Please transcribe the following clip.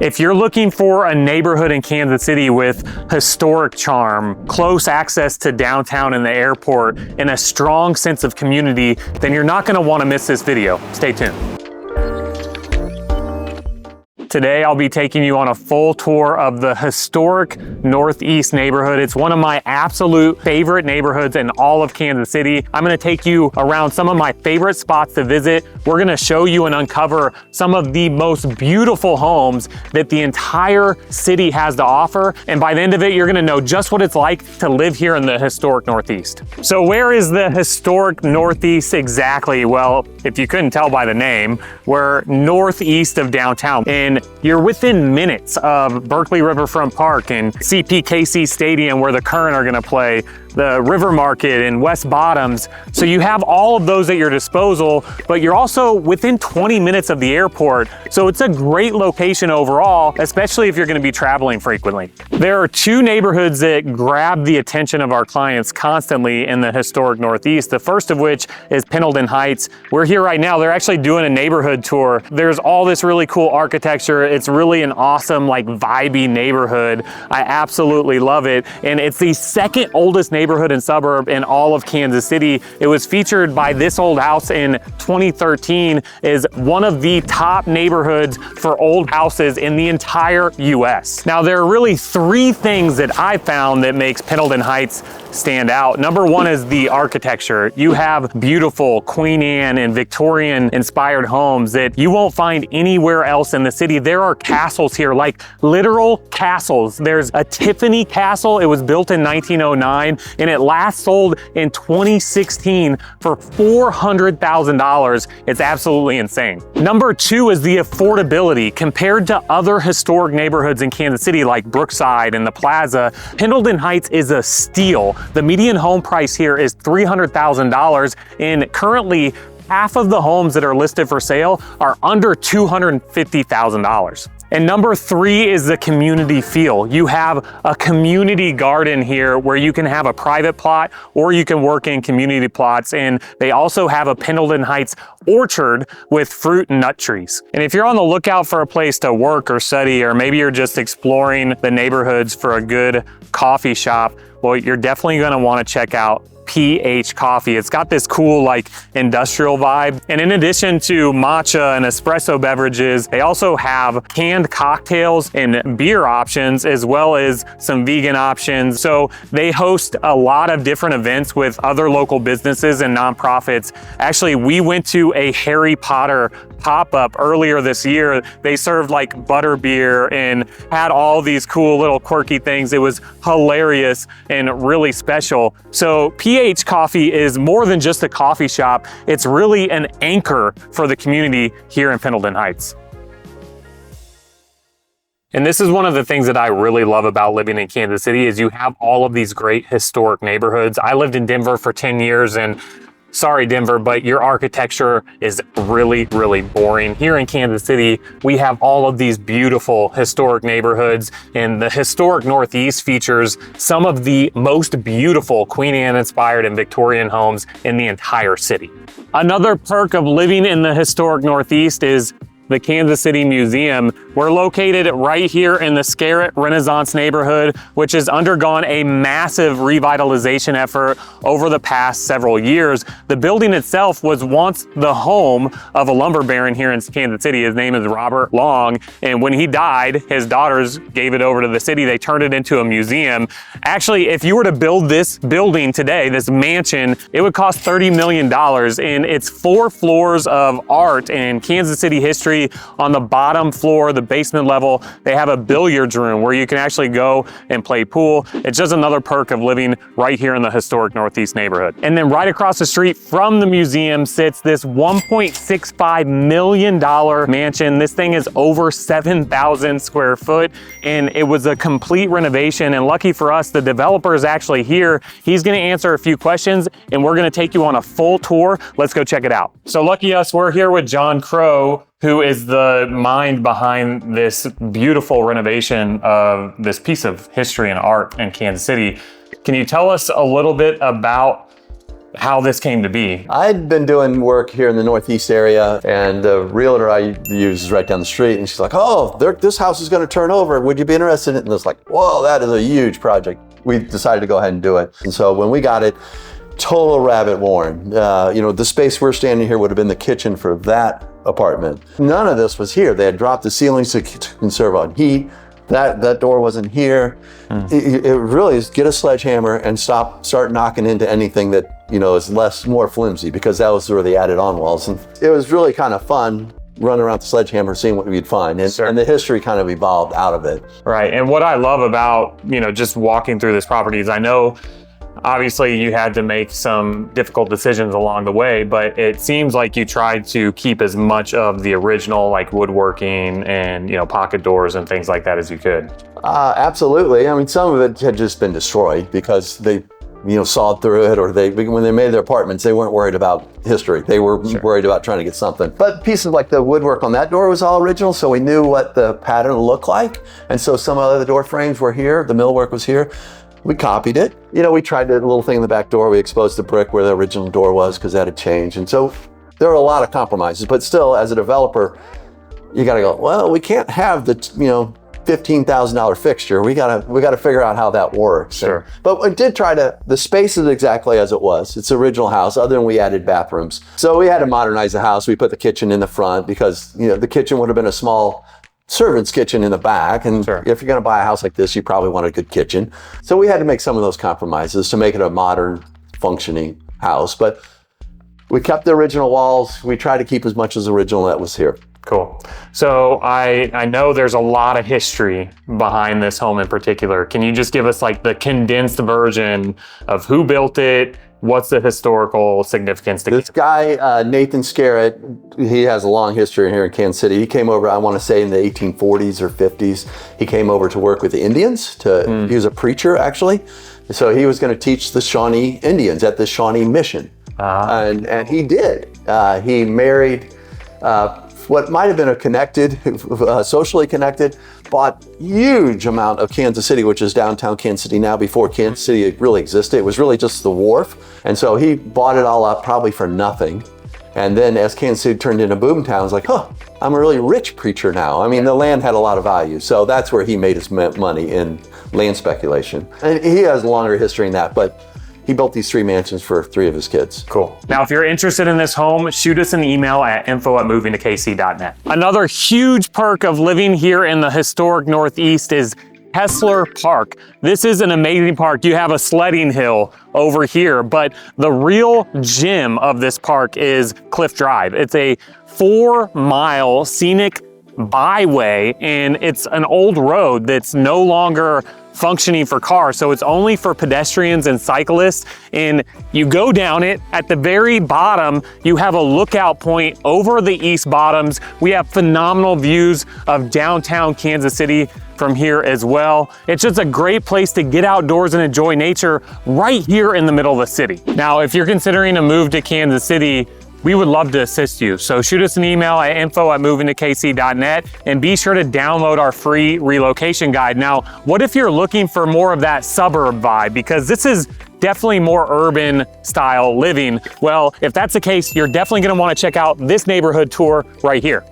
If you're looking for a neighborhood in Kansas City with historic charm, close access to downtown and the airport, and a strong sense of community, then you're not gonna wanna miss this video. Stay tuned. Today, I'll be taking you on a full tour of the historic Northeast neighborhood. It's one of my absolute favorite neighborhoods in all of Kansas City. I'm gonna take you around some of my favorite spots to visit. We're gonna show you and uncover some of the most beautiful homes that the entire city has to offer. And by the end of it, you're gonna know just what it's like to live here in the historic Northeast. So where is the historic Northeast exactly? Well, if you couldn't tell by the name, we're northeast of downtown. And you're within minutes of Berkeley Riverfront Park and CPKC Stadium, where the Current are gonna play, the River Market and West Bottoms. So you have all of those at your disposal, but you're also within 20 minutes of the airport. So it's a great location overall, especially if you're gonna be traveling frequently. There are two neighborhoods that grab the attention of our clients constantly in the historic Northeast. The first of which is Pendleton Heights. We're here right now. They're actually doing a neighborhood tour. There's all this really cool architecture. It's really an awesome, like, vibey neighborhood. I absolutely love it. And it's the second oldest neighborhood and suburb in all of Kansas City. It was featured by This Old House in 2013 as one of the top neighborhoods for old houses in the entire US. Now, there are really three things that I found that makes Pendleton Heights stand out. Number one is the architecture. You have beautiful Queen Anne and Victorian inspired homes that you won't find anywhere else in the city. There are castles here, like literal castles. There's a Tiffany Castle. It was built in 1909 and it last sold in 2016 for $400,000. It's absolutely insane. Number two is the affordability. Compared to other historic neighborhoods in Kansas City like Brookside and the Plaza, Pendleton Heights is a steal. The median home price here is $300,000, and currently half of the homes that are listed for sale are under $250,000. And number three is the community feel. You have a community garden here where you can have a private plot or you can work in community plots. And they also have a Pendleton Heights orchard with fruit and nut trees. And if you're on the lookout for a place to work or study, or maybe you're just exploring the neighborhoods for a good coffee shop, well, you're definitely gonna wanna check out PH Coffee. It's got this cool, like, industrial vibe. And in addition to matcha and espresso beverages, they also have canned cocktails and beer options, as well as some vegan options. So they host a lot of different events with other local businesses and nonprofits. Actually, we went to a Harry Potter pop-up earlier this year. They served like butterbeer and had all these cool little quirky things. It was hilarious and really special. So PH Coffee is more than just a coffee shop. It's really an anchor for the community here in Pendleton Heights. And this is one of the things that I really love about living in Kansas City is you have all of these great historic neighborhoods. I lived in Denver for 10 years and sorry, Denver, but your architecture is really, really boring. Here in Kansas City, we have all of these beautiful historic neighborhoods, and the historic Northeast features some of the most beautiful Queen Anne inspired and Victorian homes in the entire city. Another perk of living in the historic Northeast is the Kansas City Museum. We're located right here in the Scarritt Renaissance neighborhood, which has undergone a massive revitalization effort over the past several years. The building itself was once the home of a lumber baron here in Kansas City. His name is Robert Long, and when he died, his daughters gave it over to the city. They turned it into a museum. Actually, if you were to build this building today, this mansion, it would cost $30 million, and it's 4 floors of art and Kansas City history. On the bottom floor, the basement level, they have a billiards room where you can actually go and play pool. It's just another perk of living right here in the historic Northeast neighborhood. And then right across the street from the museum sits this $1.65 million mansion. This thing is over 7,000 square foot, and it was a complete renovation. And lucky for us, the developer is actually here. He's gonna answer a few questions, and we're gonna take you on a full tour. Let's go check it out. So lucky us, we're here with John Crow, who is the mind behind this beautiful renovation of this piece of history and art in Kansas City. Can you tell us a little bit about how this came to be. I'd been doing work here in the Northeast area, and the realtor I use is right down the street, and she's like, oh, this house is going to turn over. Would you be interested in it? And it's like, whoa, that is a huge project. We decided to go ahead and do it. And so when we got it, total rabbit warren. You know, the space we're standing here would have been the kitchen for that apartment. None of this was here. They had dropped the ceilings to conserve on heat. That door wasn't here. It really is get a sledgehammer and start knocking into anything that, you know, is more flimsy, because that was where they added on walls. And it was really kind of fun running around the sledgehammer, seeing what we'd find. And the history kind of evolved out of it. Right. And what I love about, you know, just walking through this property is I know obviously you had to make some difficult decisions along the way, but it seems like you tried to keep as much of the original, like woodworking and, you know, pocket doors and things like that as you could. Absolutely. I mean, some of it had just been destroyed because they, you know, sawed through it, or when they made their apartments, they weren't worried about history. They were worried about trying to get something. But pieces like the woodwork on that door was all original, so we knew what the pattern looked like. And so some of the door frames were here, the millwork was here. We copied it. You know, we tried a little thing in the back door. We exposed the brick where the original door was because that had changed. And so there were a lot of compromises, but still, as a developer, you got to go, well, we can't have the, you know, $15,000 fixture. We got to figure out how that works. Sure. But we did try the space is exactly as it was. It's original house, other than we added bathrooms. So we had to modernize the house. We put the kitchen in the front because, you know, the kitchen would have been a small servant's kitchen in the back. And if you're going to buy a house like this, you probably want a good kitchen. So we had to make some of those compromises to make it a modern, functioning house. But we kept the original walls. We tried to keep as much as original that was here. Cool. So I know there's a lot of history behind this home in particular. Can you just give us like the condensed version of who built it? What's the historical significance? This guy, Nathan Scarritt, he has a long history here in Kansas City. He came over, I want to say in the 1840s or 50s. He came over to work with the Indians. He was a preacher, actually. So he was going to teach the Shawnee Indians at the Shawnee Mission. And he did. He married what might have been a connected, socially connected, bought huge amount of Kansas City, which is downtown Kansas City now, before Kansas City really existed. It was really just the wharf. And so he bought it all up probably for nothing. And then as Kansas City turned into boom town, it's like, oh, I'm a really rich preacher now. I mean, the land had a lot of value. So that's where he made his money, in land speculation. And he has a longer history in that, but he built these 3 mansions for 3 of his kids. Cool. Now, if you're interested in this home, shoot us an email at info@movingtokc.net. Another huge perk of living here in the historic Northeast is Kessler Park. This is an amazing park. You have a sledding hill over here, but the real gem of this park is Cliff Drive. It's a 4-mile scenic byway, and it's an old road that's no longer functioning for cars, so it's only for pedestrians and cyclists. And you go down it, at the very bottom you have a lookout point over the East Bottoms. We have phenomenal views of downtown Kansas City from here as well. It's just a great place to get outdoors and enjoy nature right here in the middle of the city. Now, if you're considering a move to Kansas City, we would love to assist you. So shoot us an email at info@movingtokc.net and be sure to download our free relocation guide. Now, what if you're looking for more of that suburb vibe? Because this is definitely more urban style living. Well, if that's the case, you're definitely gonna wanna check out this neighborhood tour right here.